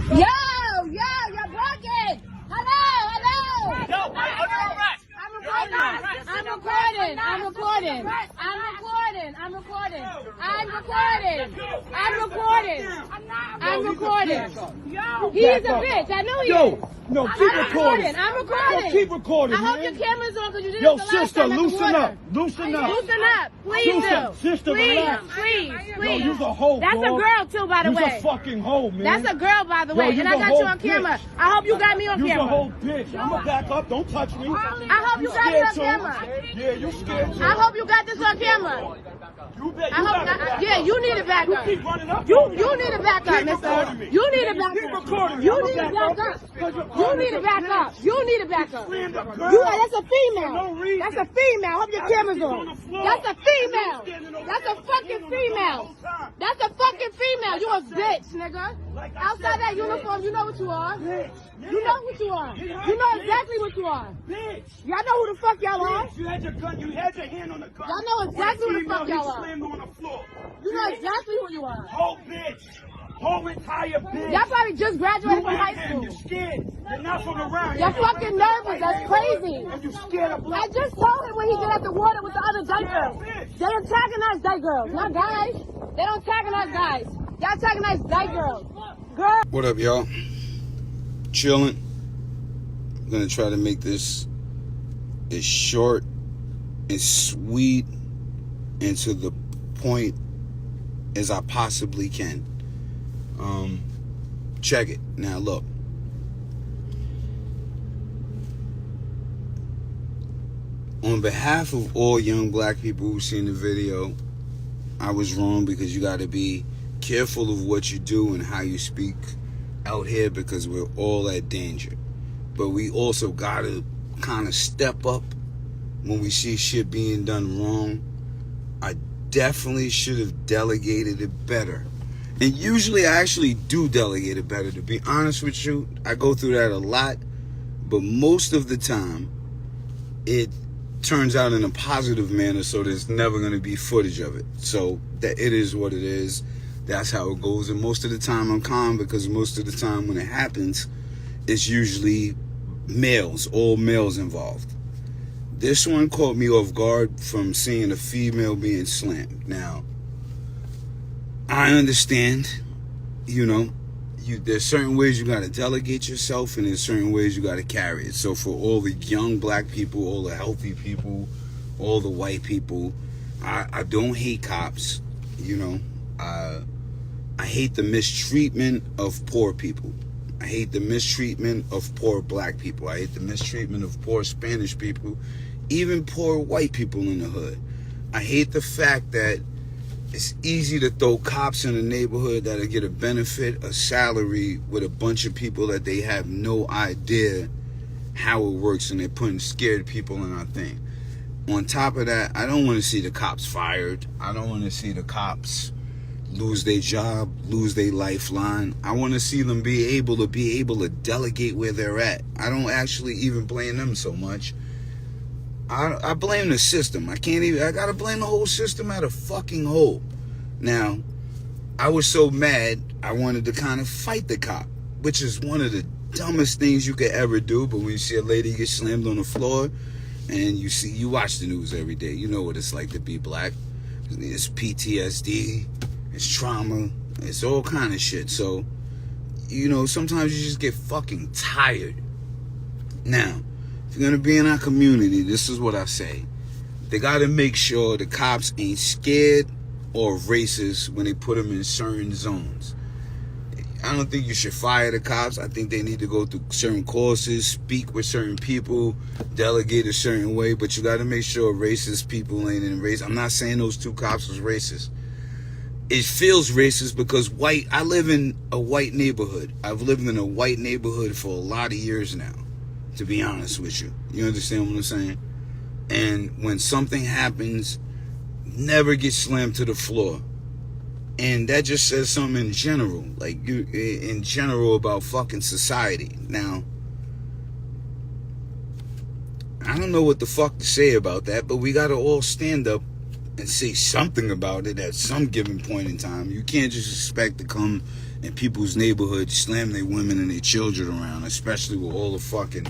Yo, you're broken. Hello. Yo, under arrest. I'm recording. He's a bitch. I know he is. No, keep recording. I'm recording. Yo, keep recording, I hope man. your camera's on because you did Yo, it the last sister, time at the loosen water. up. Loosen up. Loosen up. Please do. Sister, relax. Please. Yo, you's a hoe, That's a dog. girl too, by the You's way. a fucking hoe, man. That's a girl, by the way. you's And I a got whole you on camera. bitch. I hope you got me on You's a camera. whole bitch. I'ma back up. Don't touch me. I hope you got me on scared too. camera. Yeah, you scared too. I hope you got this on camera. You bet. I hope. Yeah, you need to back up. Keep running up. You need to back up, Keep recording mister. me. You need to back Keep up. recording me. You I'ma need to back up. You You need to back up. You need to back up. slammed a girl. That's a For no female. reason. That's a female. Hope your camera's She's on on. the floor. That's a female. Standing over That's a there, fucking standing on the female. whole time. That's a fucking female. You a bitch, nigga. Like I Outside said, that uniform, you know what you are. Bitch. You know what you are. You know exactly what you are. Bitch. Y'all know who the fuck y'all are. Bitch, you had your gun. You had your hand on the gun. Y'all know exactly When who the fuck he y'all are. slammed on the floor. You know exactly who you are. Whole bitch. Whole entire bitch. Y'all probably just graduated from You high ain't school. You're scared. You're not from around. You're fucking nervous. That's crazy. And you scared of I black. just told him when he get at the water with the other dyke girls. They antagonize dyke girls, not guys. They don't antagonize guys. Y'all antagonize dyke girls. Girl. What up, y'all? Chilling. I'm gonna try to make this as short and sweet and to the point as I possibly can. Check it. Now look. On behalf of all young black people who've seen the video, I was wrong because you gotta be careful of what you do and how you speak out here because we're all at danger. But we also gotta kind of step up when we see shit being done wrong. I definitely should have delegated it better. And usually I actually do delegate it better, to be honest with you. I go through that a lot, but most of the time it turns out in a positive manner, so there's never going to be footage of it. So that it is what it is. That's how it goes. And most of the time I'm calm because most of the time when it happens, it's usually males, all males involved. This one caught me off guard from seeing a female being slammed. Now, I understand, you know, there's certain ways you got to delegate yourself and there's certain ways you got to carry it. So for all the young black people, all the healthy people, all the white people, I don't hate cops, you know. I hate the mistreatment of poor people. I hate the mistreatment of poor black people. I hate the mistreatment of poor Spanish people, even poor white people in the hood. I hate the fact that it's easy to throw cops in a neighborhood that'll get a benefit, a salary with a bunch of people that they have no idea how it works, and they're putting scared people in our thing. On top of that, I don't want to see the cops fired. I don't want to see the cops lose their job, lose their lifeline. I want to see them be able to delegate where they're at. I don't actually even blame them so much. I blame the system. I gotta blame the whole system at a fucking whole. Now, I was so mad, I wanted to kind of fight the cop, which is one of the dumbest things you could ever do. But when you see a lady get slammed on the floor, and you watch the news every day, you know what it's like to be black. It's PTSD, it's trauma, it's all kind of shit. So, you know, sometimes you just get fucking tired. Now, if you're gonna be in our community, this is what I say. They gotta make sure the cops ain't scared or racist when they put them in certain zones. I don't think you should fire the cops. I think they need to go through certain courses, speak with certain people, delegate a certain way, but you gotta make sure racist people ain't in race. I'm not saying those two cops was racist. It feels racist because I live in a white neighborhood. I've lived in a white neighborhood for a lot of years now, to be honest with you. You understand what I'm saying? And when something happens, never get slammed to the floor. And that just says something in general, like in general about fucking society. Now, I don't know what the fuck to say about that, but we gotta all stand up and say something about it at some given point in time. You can't just expect to come in people's neighborhoods slam their women and their children around, especially with all the fucking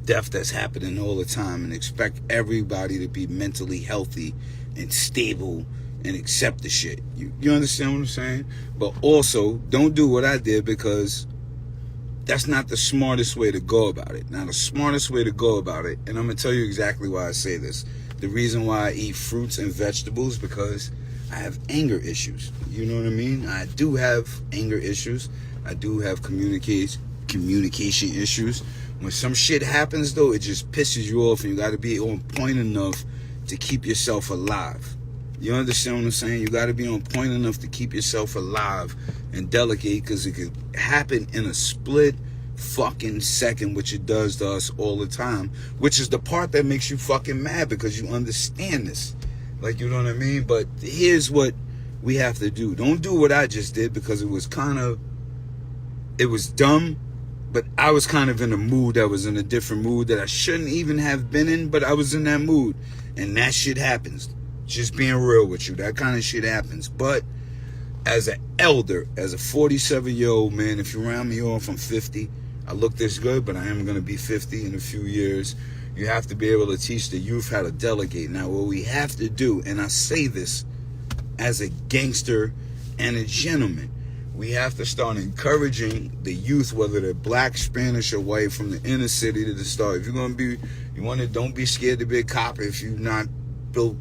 death that's happening all the time, and expect everybody to be mentally healthy and stable and accept the shit. You understand what I'm saying? But also, don't do what I did, because that's not the smartest way to go about it. Now, the smartest way to go about it, and I'm going to tell you exactly why I say this. The reason why I eat fruits and vegetables, because I have anger issues. You know what I mean? I do have anger issues. I do have communication issues. When some shit happens, though, it just pisses you off, and you got to be on point enough to keep yourself alive. You understand what I'm saying? You got to be on point enough to keep yourself alive and delicate, because it could happen in a split fucking second, which it does to us all the time, which is the part that makes you fucking mad, because you understand this. Like, you know what I mean? But here's what we have to do. Don't do what I just did, because it was dumb, but I was kind of in a mood that was in a different mood that I shouldn't even have been in, but I was in that mood, and that shit happens. Just being real with you, that kind of shit happens. But as an elder, as a 47-year-old man, if you round me off, I'm 50. I look this good, but I am going to be 50 in a few years. You have to be able to teach the youth how to delegate. Now, what we have to do, and I say this as a gangster and a gentleman, we have to start encouraging the youth, whether they're black, Spanish, or white, from the inner city to the start. If you're going to be, don't be scared to be a cop if you're not built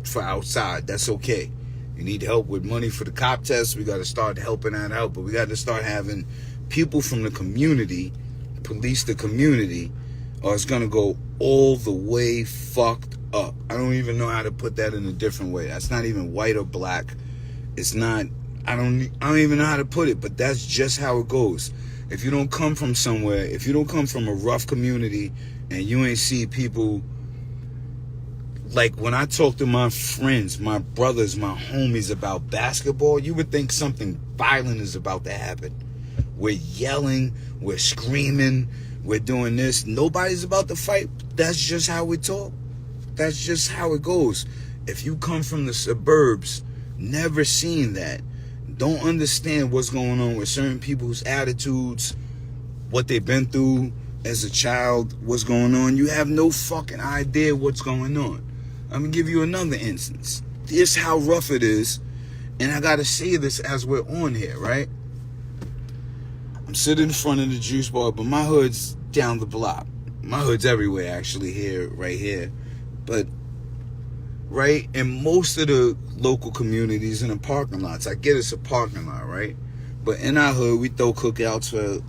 for outside. That's okay. You need help with money for the cop test, we got to start helping that out. But we got to start having people from the community police the community, or it's going to go all the way fucked up. I don't even know how to put that in a different way. That's not even white or black. It's not, I don't even know how to put it, but that's just how it goes. If you don't come from somewhere, if you don't come from a rough community and you ain't see people, like when I talk to my friends, my brothers, my homies about basketball, you would think something violent is about to happen. We're yelling, we're screaming, we're doing this. Nobody's about to fight. That's just how we talk. That's just how it goes. If you come from the suburbs, never seen that, don't understand what's going on with certain people's attitudes, what they've been through as a child, what's going on, you have no fucking idea what's going on. I'm going to give you another instance. This how rough it is, and I got to say this as we're on here, right? I'm sitting in front of the juice bar, but my hood's down the block. My hood's everywhere, actually, here, right here. But right in most of the local communities in the parking lots, I get it's a parking lot, right? But in our hood, we throw cookouts for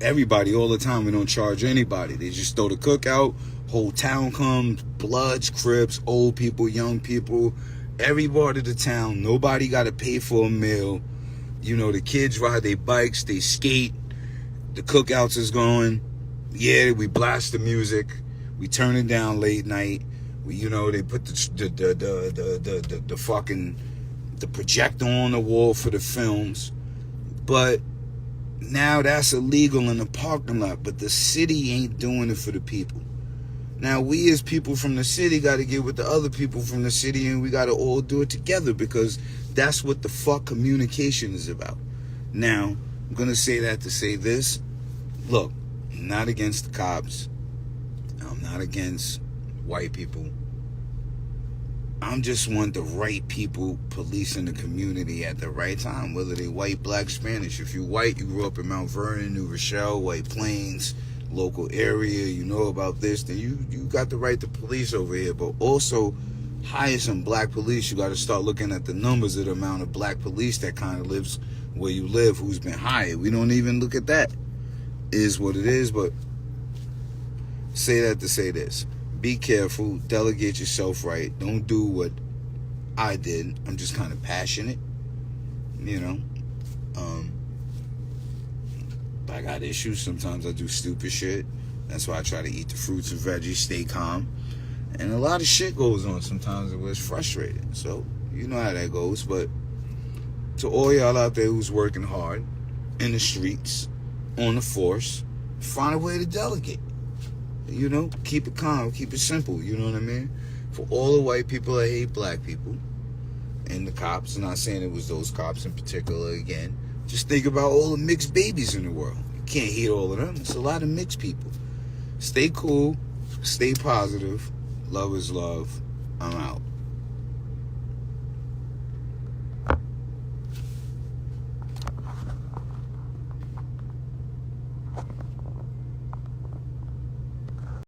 everybody all the time. We don't charge anybody. They just throw the cookout. Whole town comes, Bloods, Crips, old people, young people, every part of the town. Nobody got to pay for a meal. You know, the kids ride their bikes, they skate. The cookouts is going. Yeah, we blast the music. We turn it down late night. We, you know, they put the fucking projector on the wall for the films. But now that's illegal in the parking lot. But the city ain't doing it for the people. Now, we as people from the city got to get with the other people from the city, and we got to all do it together, because that's what the fuck communication is about. Now, I'm going to say that to say this. Look, I'm not against the cops. I'm not against white people. I'm just want the right people policing the community at the right time, whether they white, black, Spanish. If you white, you grew up in Mount Vernon, New Rochelle, White Plains, local area, you know about this, then you got the right to police over here. But also hire some black police. You got to start looking at the numbers of the amount of black police that kind of lives where you live, who's been hired. We don't even look at that. Is what it is. But say that to say this: be careful, delegate yourself right. Don't do what I did. I'm just kind of passionate, you know. I got issues. Sometimes I do stupid shit. That's why I try to eat the fruits and veggies, stay calm. And a lot of shit goes on sometimes where it's frustrating. So, you know how that goes. But to all y'all out there who's working hard in the streets, on the force, find a way to delegate. You know, keep it calm, keep it simple. You know what I mean? For all the white people that hate black people and the cops, I'm not saying it was those cops in particular again, Just think about all the mixed babies in the world. You can't hate all of them. It's a lot of mixed people. Stay cool. Stay positive. Love is love. I'm out.